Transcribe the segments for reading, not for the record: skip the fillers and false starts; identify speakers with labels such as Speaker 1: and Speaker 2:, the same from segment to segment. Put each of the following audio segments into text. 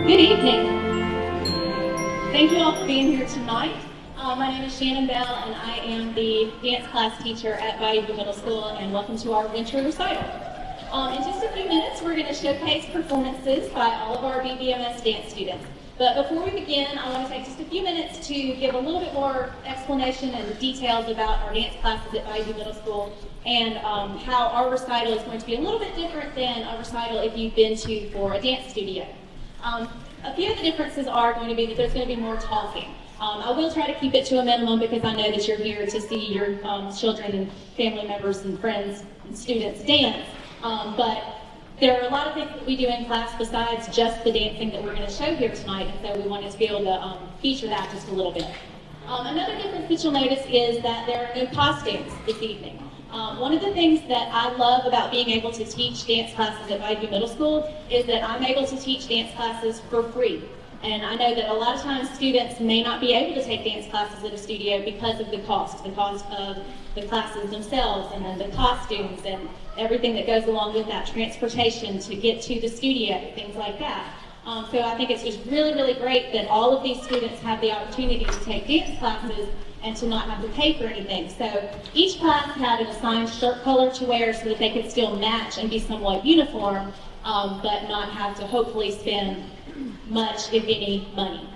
Speaker 1: Good evening. Thank you all for being here tonight. My name is Shannon Bell, and I am the dance class teacher at Bayou Middle School, and welcome to our winter recital. In just a few minutes, we're going to showcase performances by all of our BVMS dance students. But before we begin, I want to take just a few minutes to give a little bit more explanation and details about our dance classes at Bayou Middle School and how our recital is going to be a little bit different than a recital if you've been to for a dance studio. A few of the differences are going to be that there's going to be more talking. I will try to keep it to a minimum because I know that you're here to see your children and family members and friends and students dance. But there are a lot of things that we do in class besides just the dancing that we're going to show here tonight, and so we wanted to be able to feature that just a little bit. Another difference that you'll notice is that there are no costumes this evening. One of the things that I love about being able to teach dance classes at Bayou Middle School is that I'm able to teach dance classes for free. And I know that a lot of times students may not be able to take dance classes at a studio because of the cost of the classes themselves and then the costumes and everything that goes along with that, transportation to get to the studio, things like that. So I think it's just really, really great that all of these students have the opportunity to take dance classes and to not have to pay for anything. So each class had an assigned shirt color to wear so that they could still match and be somewhat uniform, but not have to hopefully spend much, if any, money.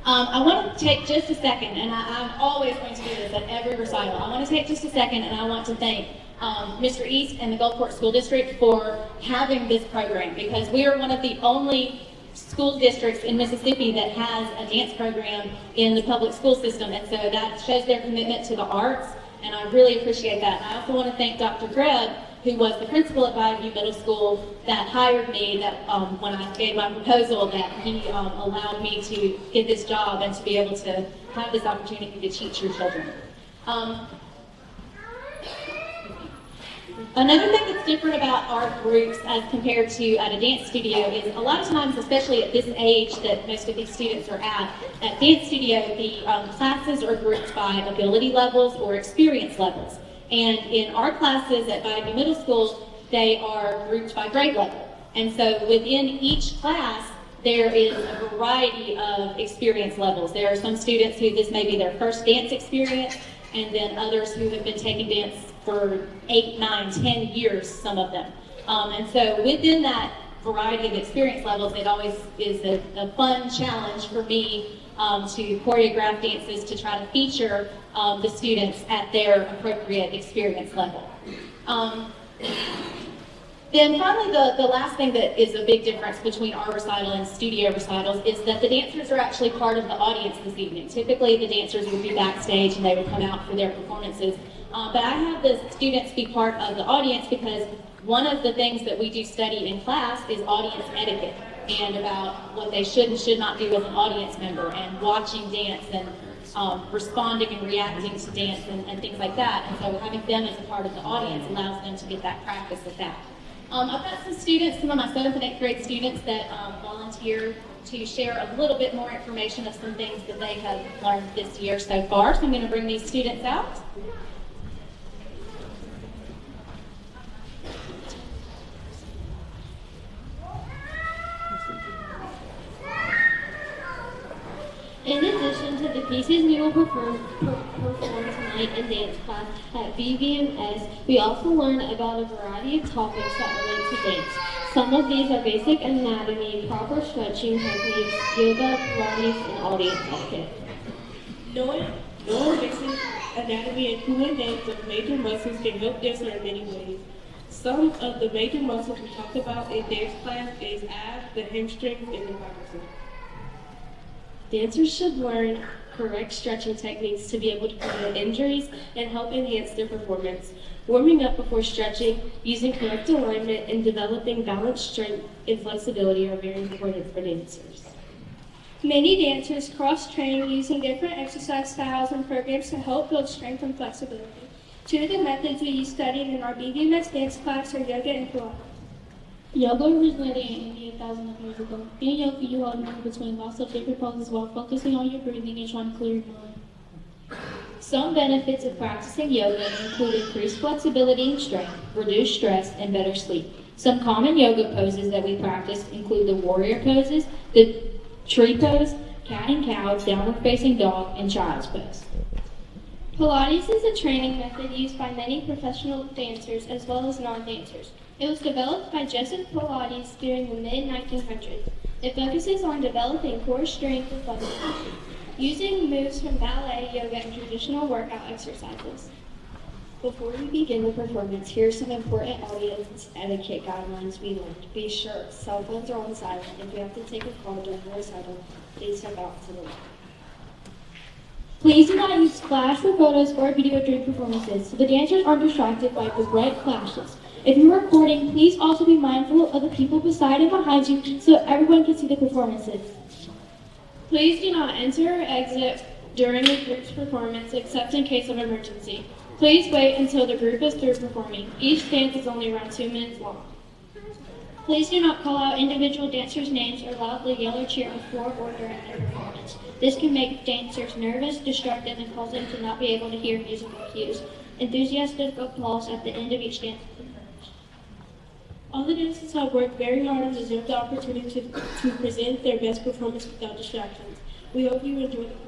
Speaker 1: I want to take just a second, and I'm always going to do this at every recital. I want to take just a second, and I want to thank Mr. East and the Gulfport School District for having this program, because we are one of the only school districts in Mississippi that has a dance program in the public school system, and so that shows their commitment to the arts, and I really appreciate that. And I also want to thank Dr. Greb, who was the principal at Bayou Middle School, that hired me, that when I gave my proposal, that he allowed me to get this job and to be able to have this opportunity to teach your children. Another thing that's different about our groups as compared to at a dance studio is a lot of times, especially at this age that most of these students are at dance studio, the classes are grouped by ability levels or experience levels. And in our classes at Bayou Middle School, they are grouped by grade level. And so within each class, there is a variety of experience levels. There are some students who this may be their first dance experience, and then others who have been taking dance for 8, 9, 10 years, some of them. And so within that variety of experience levels, it always is a fun challenge for me to choreograph dances to try to feature the students at their appropriate experience level. Then finally, the last thing that is a big difference between our recital and studio recitals is that the dancers are actually part of the audience this evening. Typically, the dancers would be backstage and they would come out for their performances. But I have the students be part of the audience because one of the things that we do study in class is audience etiquette and about what they should and should not do as an audience member and watching dance and responding and reacting to dance and things like that. And so having them as a part of the audience allows them to get that practice with that. I've got some students, some of my 7th and 8th grade students that volunteer to share a little bit more information of some things that they have learned this year so far. So I'm going to bring these students out.
Speaker 2: In addition to the pieces we will perform tonight in dance class at BVMS, we also learn about a variety of topics that relate to dance. Some of these are basic anatomy, proper stretching techniques, yoga, Pilates, and audience etiquette.
Speaker 3: Knowing basic anatomy and fluent names of major muscles can help dancer in many ways. Some of the major muscles we talked about in dance class is abs, the hamstrings, and the quadriceps.
Speaker 2: Dancers should learn correct stretching techniques to be able to prevent injuries and help enhance their performance. Warming up before stretching, using correct alignment, and developing balance, strength, and flexibility are very important for dancers.
Speaker 4: Many dancers cross-train using different exercise styles and programs to help build strength and flexibility. Two of the methods we studied in our BVMS dance class are yoga and Pilates.
Speaker 5: Yoga originated in India thousands of years ago. In yoga, you hold on between lots of different poses while focusing on your breathing and trying to clear your mind. Some benefits of practicing yoga include increased flexibility and strength, reduced stress, and better sleep. Some common yoga poses that we practice include the warrior poses, the tree pose, cat and cow, downward facing dog, and child's pose.
Speaker 4: Pilates is a training method used by many professional dancers as well as non-dancers. It was developed by Joseph Pilates during the mid-1900s. It focuses on developing core strength and flexibility, using moves from ballet, yoga, and traditional workout exercises.
Speaker 6: Before we begin the performance, here are some important audience etiquette guidelines we learned. Be sure cell phones are on silent. If you have to take a call during the recital, please step out to the left.
Speaker 5: Please do not use flash for photos or video during performances, so the dancers aren't distracted by the bright flashes. If you're recording, please also be mindful of the people beside and behind you so everyone can see the performances.
Speaker 4: Please do not enter or exit during the group's performance except in case of emergency. Please wait until the group is through performing. Each dance is only around 2 minutes long. Please do not call out individual dancers' names or loudly yell or cheer before or during their performance. This can make dancers nervous, distract them, and cause them to not be able to hear musical cues. Enthusiastic applause at the end of each dance.
Speaker 3: All the dancers have worked very hard and deserve the opportunity to present their best performance without distractions. We hope you enjoy the performance.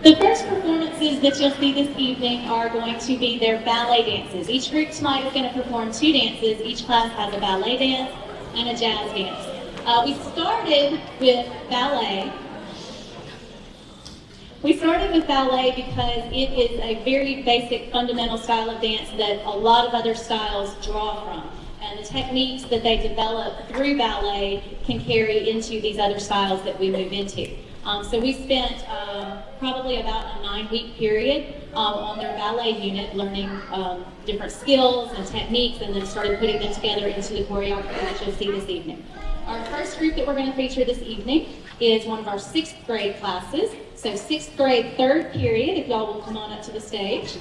Speaker 1: The first performances that you'll see this evening are going to be their ballet dances. Each group tonight is going to perform 2 dances. Each class has a ballet dance and a jazz dance. We started with ballet. Because it is a very basic fundamental style of dance that a lot of other styles draw from. And the techniques that they develop through ballet can carry into these other styles that we move into. So we spent probably about a 9-week period on their ballet unit learning different skills and techniques, and then started putting them together into the choreography that you'll see this evening. Our first group that we're going to feature this evening is one of our 6th grade classes. So 6th grade, 3rd period, if y'all will come on up to the stage.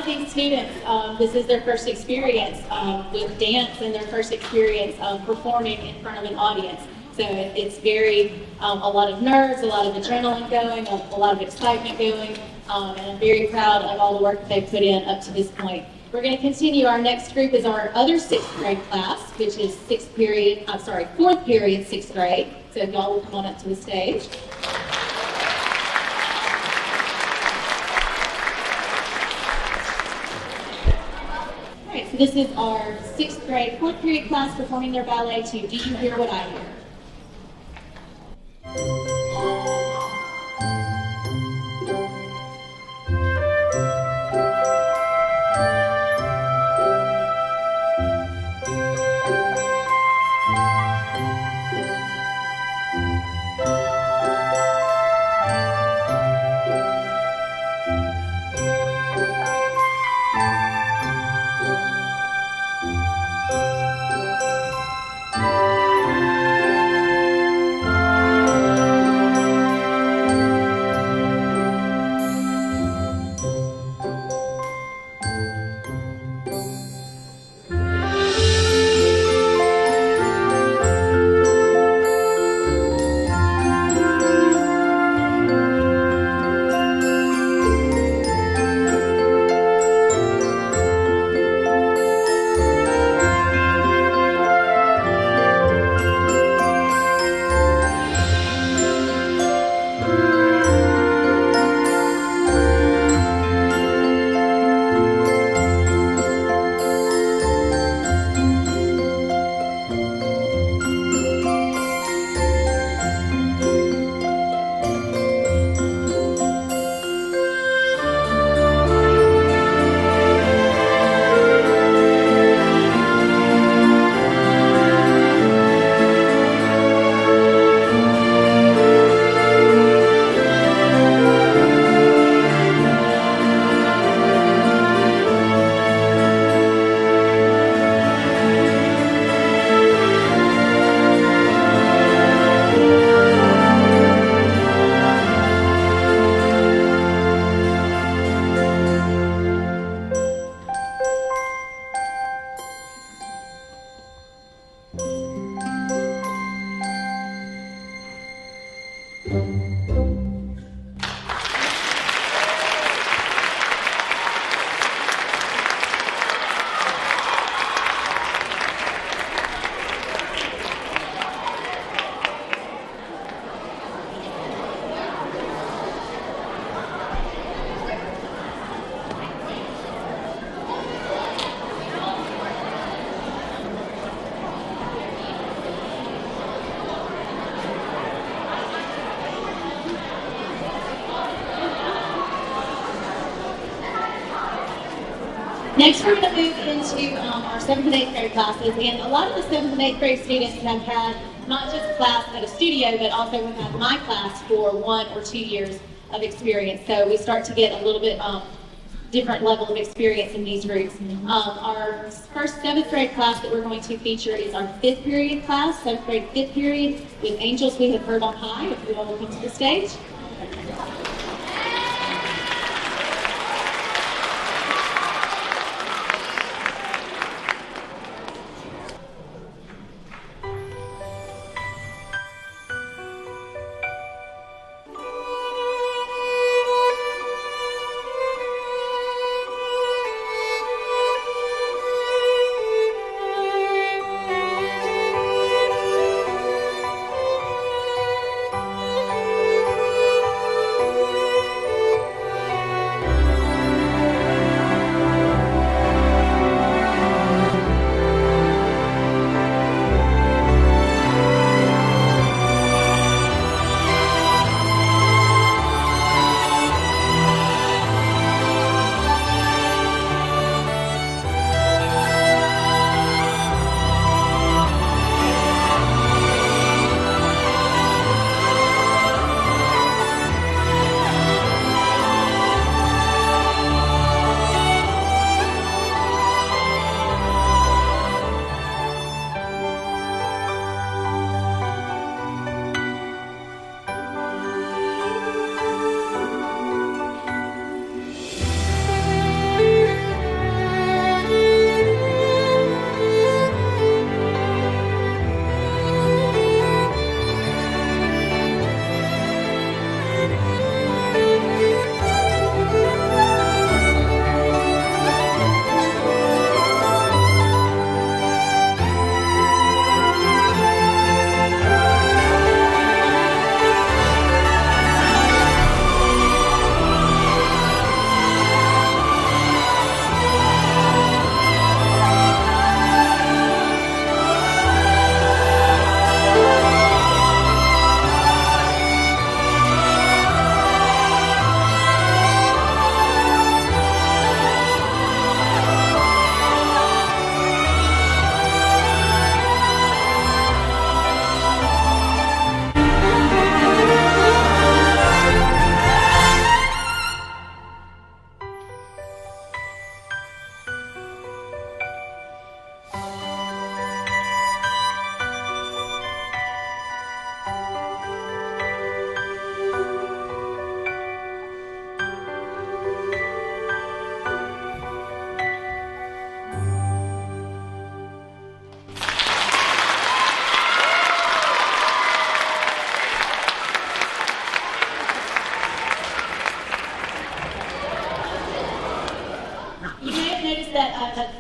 Speaker 1: these students, this is their first experience with dance and their first experience performing in front of an audience. So it's very, a lot of nerves, a lot of adrenaline going, a lot of excitement going, and I'm very proud of all the work that they've put in up to this point. We're going to continue. Our next group is our other sixth grade class, which is fourth period, sixth grade. So if y'all will come on up to the stage. All right, so this is our sixth grade, fourth period class performing their ballet to Do You Hear What I Hear? Next, we're going to move into our 7th and 8th grade classes, and a lot of the 7th and 8th grade students have had not just class at a studio, but also have had my class for 1 or 2 years of experience. So we start to get a little bit different level of experience in these groups. Our first 7th grade class that we're going to feature is our 5th period class, 7th grade 5th period, with Angels We Have Heard on High. If you all will come to the stage.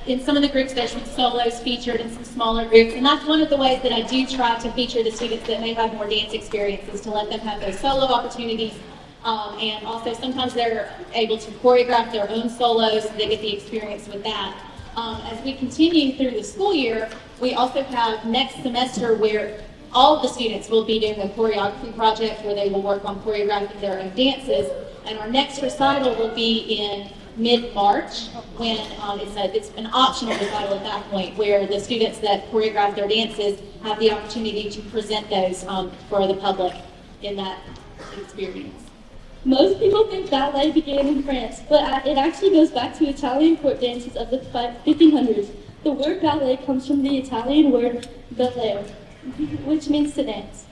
Speaker 1: in some of the groups there's some solos featured in some smaller groups, and that's one of the ways that I do try to feature the students that may have more dance experiences, to let them have those solo opportunities. And also sometimes they're able to choreograph their own solos, so they get the experience with that. As we continue through the school year, we also have next semester where all of the students will be doing a choreography project where they will work on choreographing their own dances. And our next recital will be in mid-March, when it's an optional recital at that point, where the students that choreograph their dances have the opportunity to present those for the public in that experience.
Speaker 4: Most people think ballet began in France, but it actually goes back to Italian court dances of the 1500s. The word ballet comes from the Italian word ballare, which means to dance.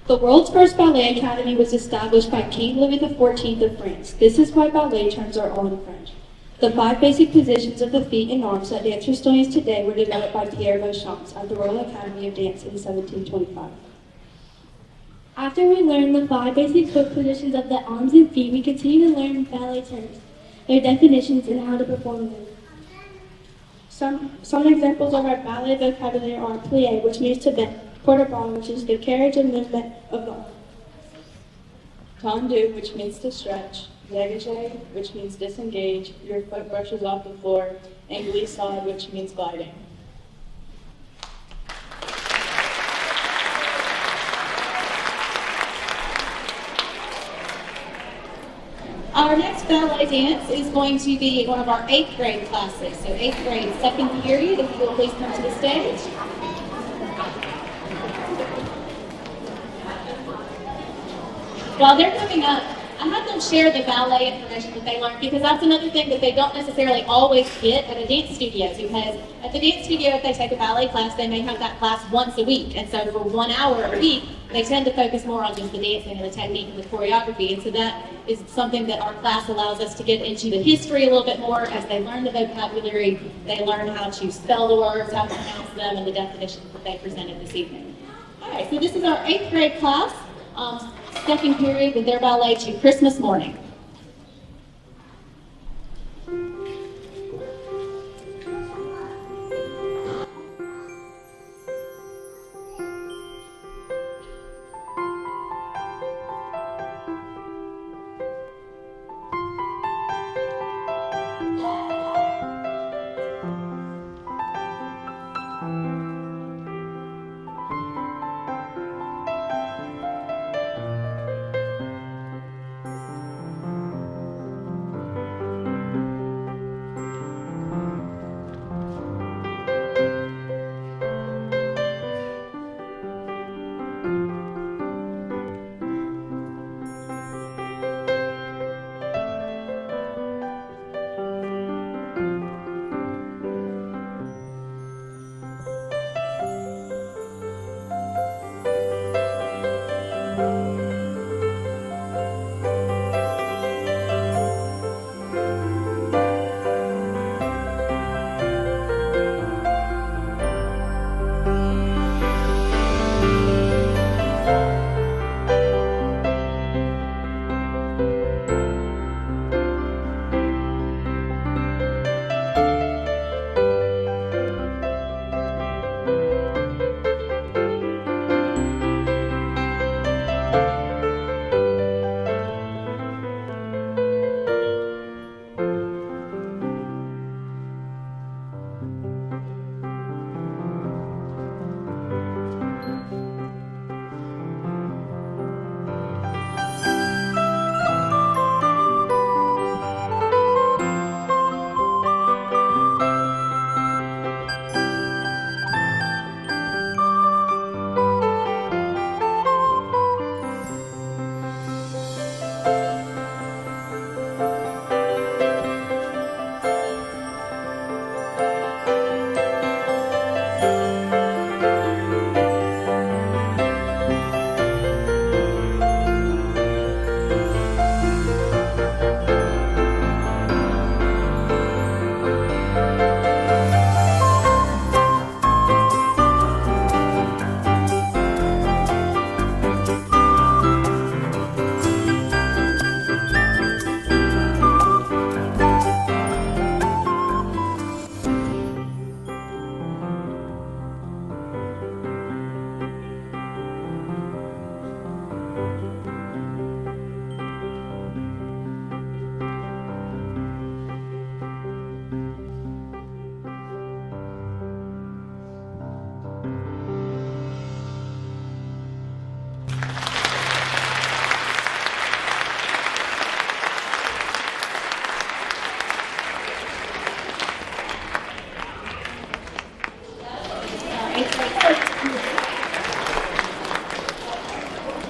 Speaker 4: The world's first ballet academy was established by King Louis XIV of France. This is why ballet terms are all in French. The 5 basic positions of the feet and arms that dancers still use today were developed by Pierre Beauchamp at the Royal Academy of Dance in 1725.
Speaker 2: After we learn the 5 basic foot positions of the arms and feet, we continue to learn ballet terms, their definitions, and how to perform them.
Speaker 4: Some examples of our ballet vocabulary are plie, which means to bend, port-de-bras, which is the carriage and movement of the arm,
Speaker 3: Tendu, which means to stretch, négligé, which means disengage, your foot brushes off the floor, and glissade, which means gliding.
Speaker 1: Our next ballet dance is going to be one of our 8th grade classes. So 8th grade, second period, if you will please come to the stage. While they're coming up, I had them share the ballet information that they learned, because that's another thing that they don't necessarily always get at a dance studio, because at the dance studio, if they take a ballet class, they may have that class once a week. And so for 1 hour a week, they tend to focus more on just the dancing and the technique and the choreography. And so that is something that our class allows us to get into the history a little bit more. As they learn the vocabulary, they learn how to spell the words, how to pronounce them, and the definitions that they presented this evening. All right, so this is our 8th grade class. Second period with their ballet to Christmas Morning.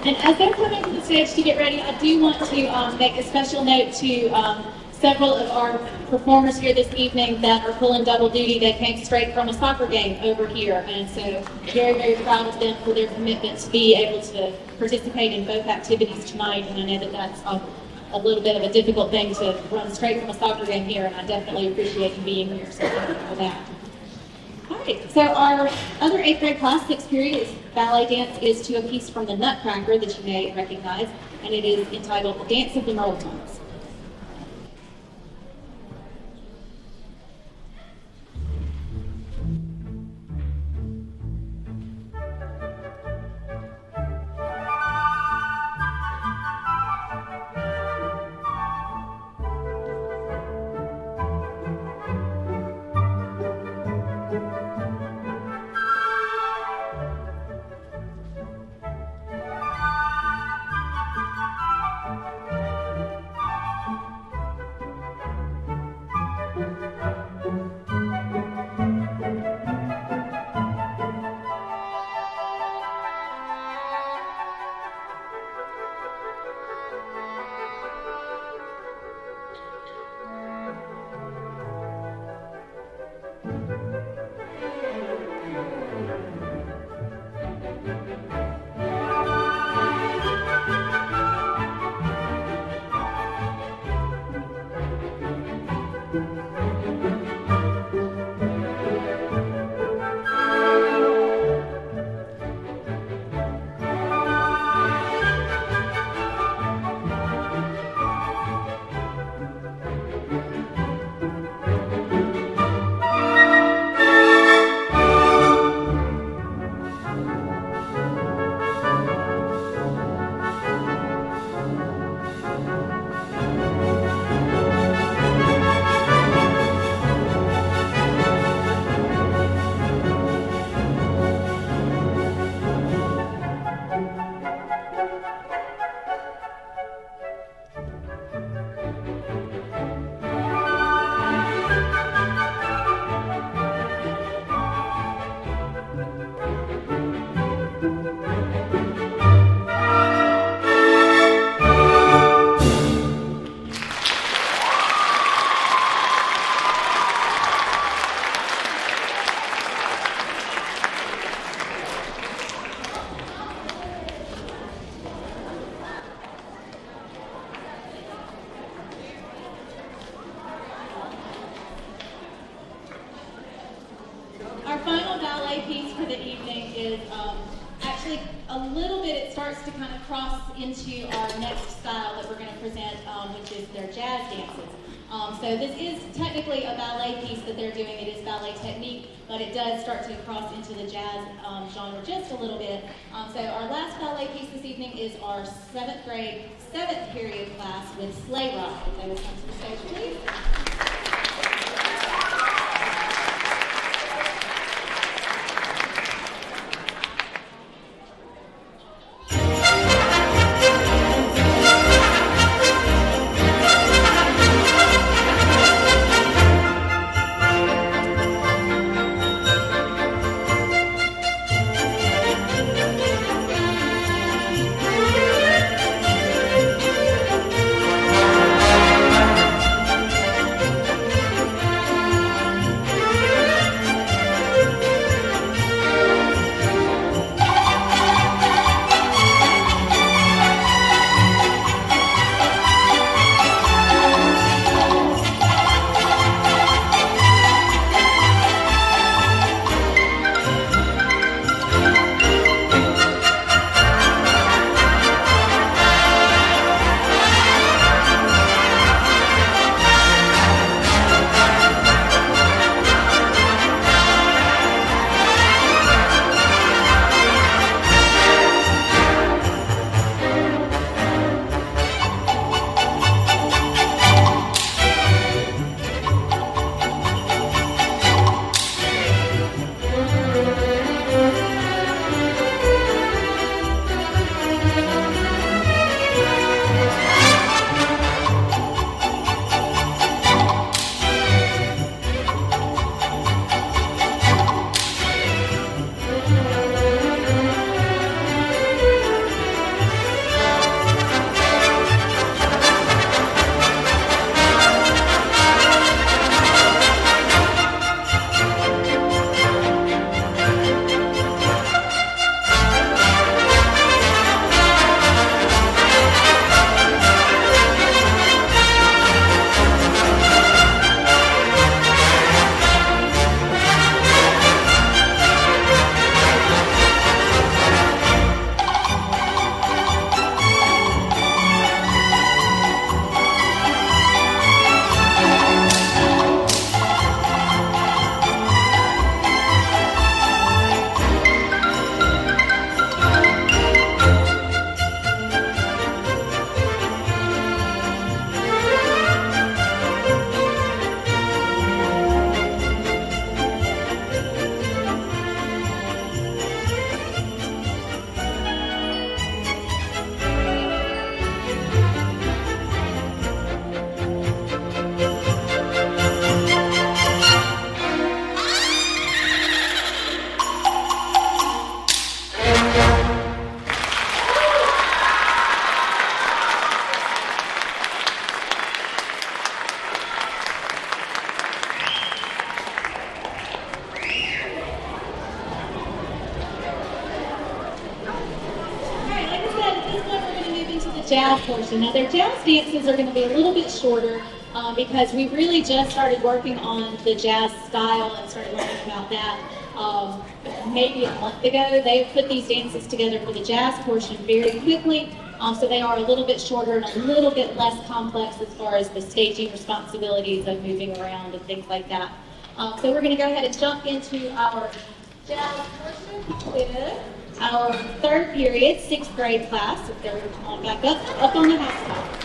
Speaker 1: And as they're coming to the stage to get ready, I do want to make a special note to several of our performers here this evening that are pulling double duty. They came straight from a soccer game over here, and so very, very proud of them for their commitment to be able to participate in both activities tonight. And I know that that's a little bit of a difficult thing to run straight from a soccer game here, and I definitely appreciate you being here, so thank you for that. All right, so our other 8th grade class 6 period ballet dance is to a piece from the Nutcracker that you may recognize, and it is entitled The Dance of the Merletongs. Our final ballet piece for the evening is actually a little bit, it starts to kind of cross into our next style that we're going to present, which is their jazz dances. So this is technically a ballet piece that they're doing. It is ballet technique, but it does start to cross into the jazz genre just a little bit. So our last ballet piece this evening is our 7th grade, 7th period class with Sleigh Ride. If they would come to the stage, please. jazz portion. Now their jazz dances are going to be a little bit shorter because we really just started working on the jazz style and started learning about that maybe a month ago. They put these dances together for the jazz portion very quickly, so they are a little bit shorter and a little bit less complex as far as the staging responsibilities of moving around and things like that. So we're going to go ahead and jump into our jazz portion with our third period, 6th grade class. If they're on back up on the housetop.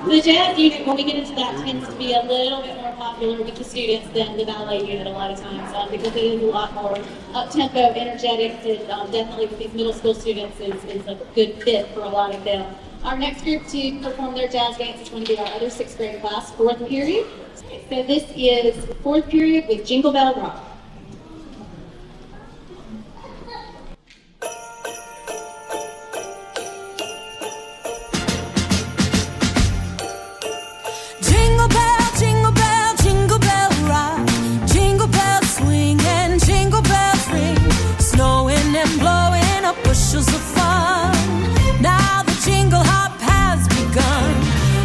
Speaker 1: The jazz unit, when we get into that, tends to be a little bit more popular with the students than the ballet unit a lot of times because it is a lot more up-tempo, energetic. It, definitely with these middle school students is a good fit for a lot of them. Our next group to perform their jazz dance is going to be our other 6th grade class, 4th period. So this is 4th period with Jingle Bell Rock.
Speaker 7: Bushels of fun. Now the jingle hop has begun.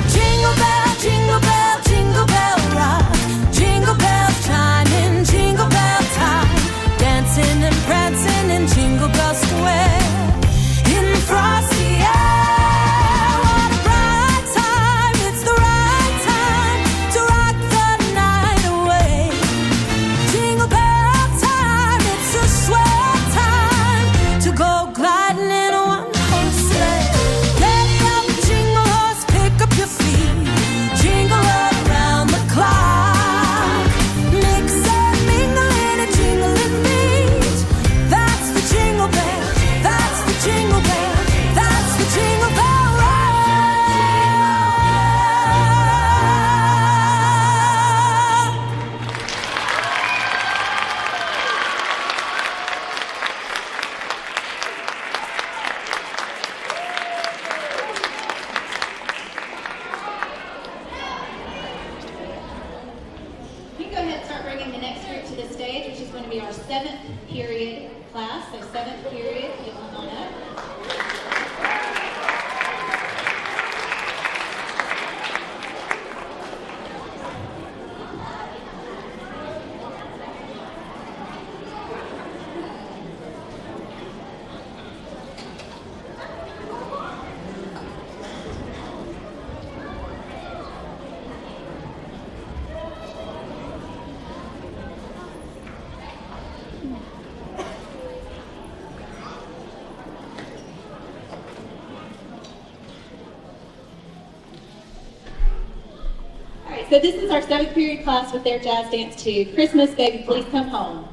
Speaker 7: Jingle bell, jingle bell, jingle bell rock. Jingle bells chiming, jingle bell time. Dancing and prancing in Jingle Bell Square. In the frosty air, what a bright time. It's the right time to rock the night away. Jingle bell time, it's a swell time to go gliding in a one-horse sleigh. Ready up, jingle horse, pick up your feet. Jingle all around the clock. Mix and mingle in a jingling beat. That's the jingle bell, that's the jingle bell, that's the jingle bell rock.
Speaker 1: We can go ahead and start bringing the next group to the stage, which is going to be our 7th period class. So 7th period, you come on up. So this is our 7th period class with their jazz dance to Christmas, Baby Please Come Home.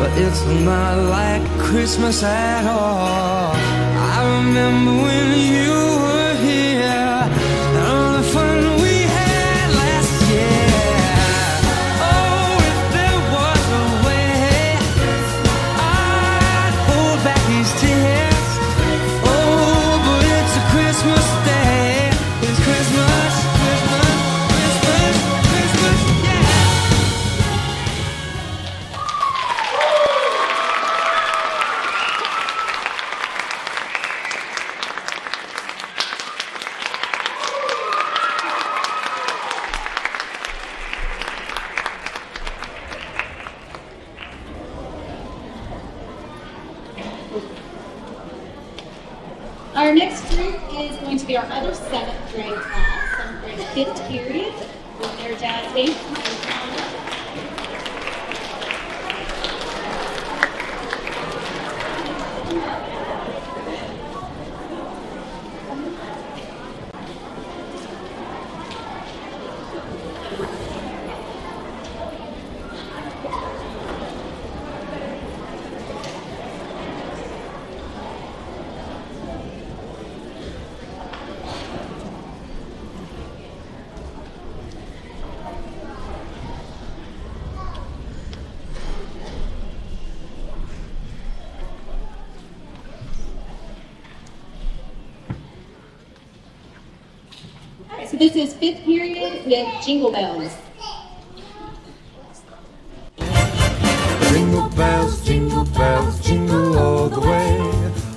Speaker 8: but it's not like Christmas at all. I remember when you were here, and all the fun we had last year. Oh, if there was a way, I'd hold back these tears. Oh, but it's a Christmas day. It's Christmas, Christmas, Christmas, Christmas, yeah.
Speaker 1: Our next group is going to be our other 7th grade class, 7th grade 5th period, with their jazz band. So this is 5th period with Jingle Bells.
Speaker 8: Jingle bells, jingle all the way.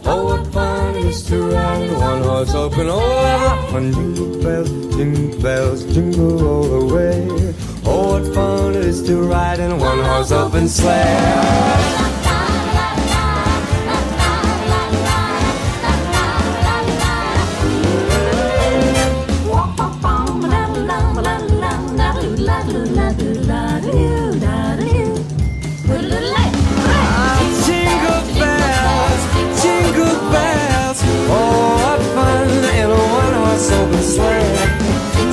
Speaker 8: Oh, what fun it is to ride in one horse open. Oh, what fun! Jingle bells, jingle all the way. Oh, what fun it is to ride in a one horse open sleigh. Open sleigh.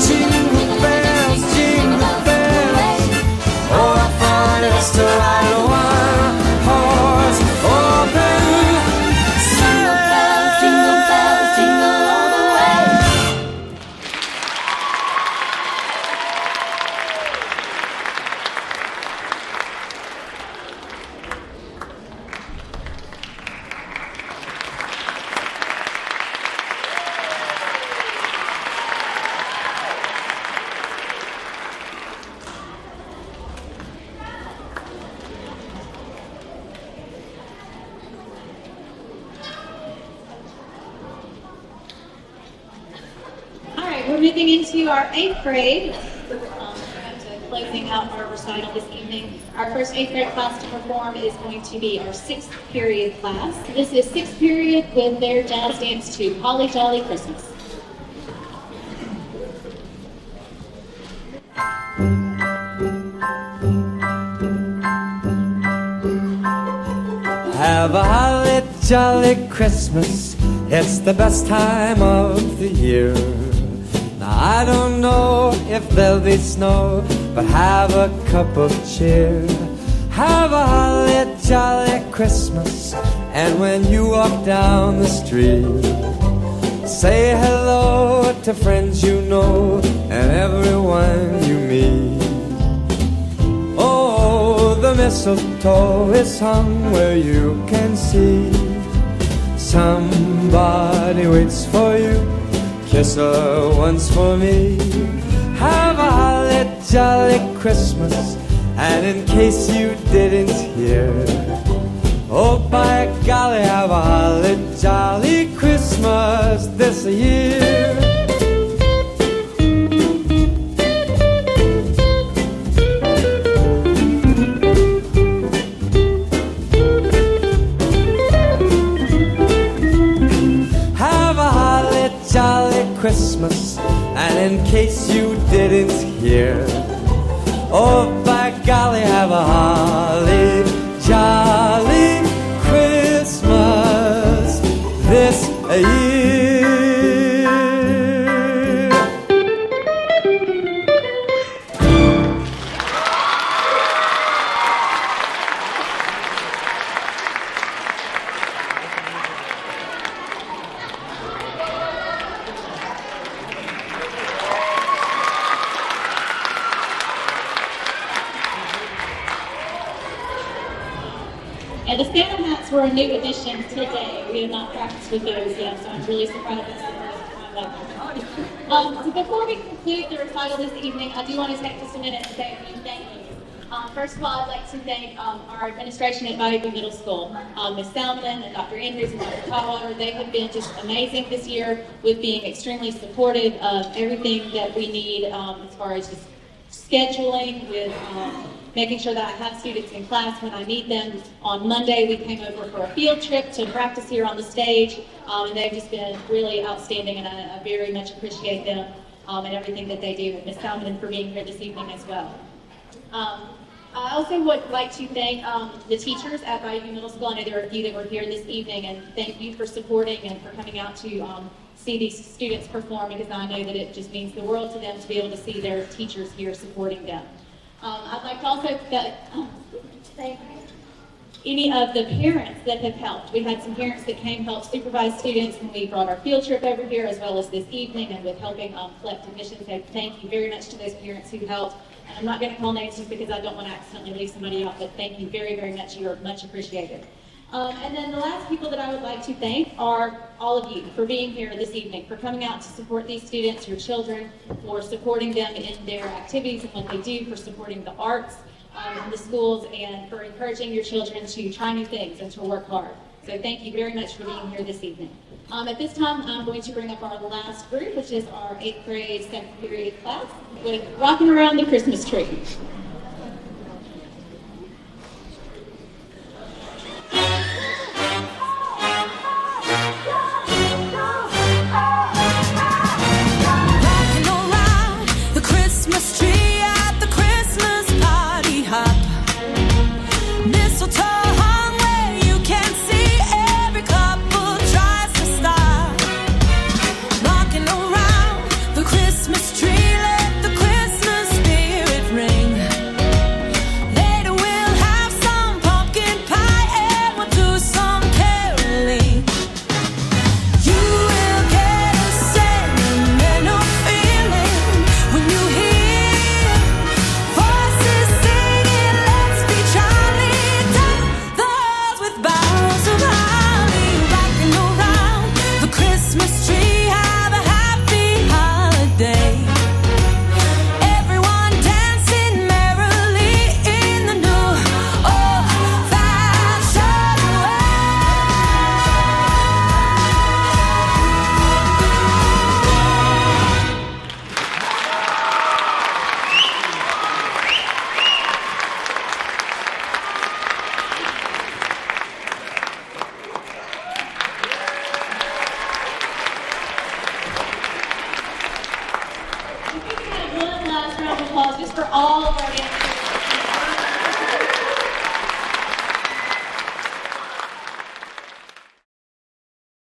Speaker 8: Jingle bells, jingle bells. Oh, what fun it is to ride a one horse open sleigh. Jingle bells, jingle all the way.
Speaker 1: We're moving into our 8th grade. Closing out our recital this evening. Our first 8th grade class to perform is going to be our 6th period class. This is 6th period with their jazz dance to Holly Jolly Christmas.
Speaker 8: Have a holly jolly Christmas. It's the best time of the year. Now I don't know if there'll be snow, but have a cup of cheer. Have a holly jolly Christmas. And when you walk down the street, say hello to friends you know and everyone you meet. Oh, the mistletoe is hung where you can see. Somebody waits for you. Kiss her once for me. Have a holly jolly Christmas. And in case you didn't hear, oh by golly, have a holly jolly Christmas this year. Christmas, and in case you didn't hear, oh by golly, have a holly jolly Christmas this year.
Speaker 1: Yeah, the Santa hats were a new addition today. We have not practiced with those yet, so I'm really surprised that's the first time. So before we conclude the recital this evening, I do want to take just a minute and say a few thank yous. First of all, I'd like to thank our administration at Bayou Middle School, Ms. Salmon and Dr. Andrews and Dr. Caldwater. They have been just amazing this year with being extremely supportive of everything that we need as far as just scheduling, with making sure that I have students in class when I need them. On Monday, we came over for a field trip to practice here on the stage, and they've just been really outstanding, and I very much appreciate them and everything that they do. Ms. Salmon for being here this evening as well. I also would like to thank the teachers at Bayou Middle School. I know there are a few that were here this evening, and thank you for supporting and for coming out to see these students perform, because I know that it just means the world to them to be able to see their teachers here supporting them. I'd like to also thank any of the parents that have helped. We had some parents that came help supervise students when we brought our field trip over here, as well as this evening, and with helping collect admissions. So thank you very much to those parents who helped. And I'm not going to call names just because I don't want to accidentally leave somebody out, but thank you very, very much. You are much appreciated. And then the last people that I would like to thank are all of you for being here this evening, for coming out to support these students, your children, for supporting them in their activities and what they do, for supporting the arts in the schools, and for encouraging your children to try new things and to work hard. So thank you very much for being here this evening. At this time, I'm going to bring up our last group, which is our 8th grade 2nd period class with Rocking Around the Christmas Tree.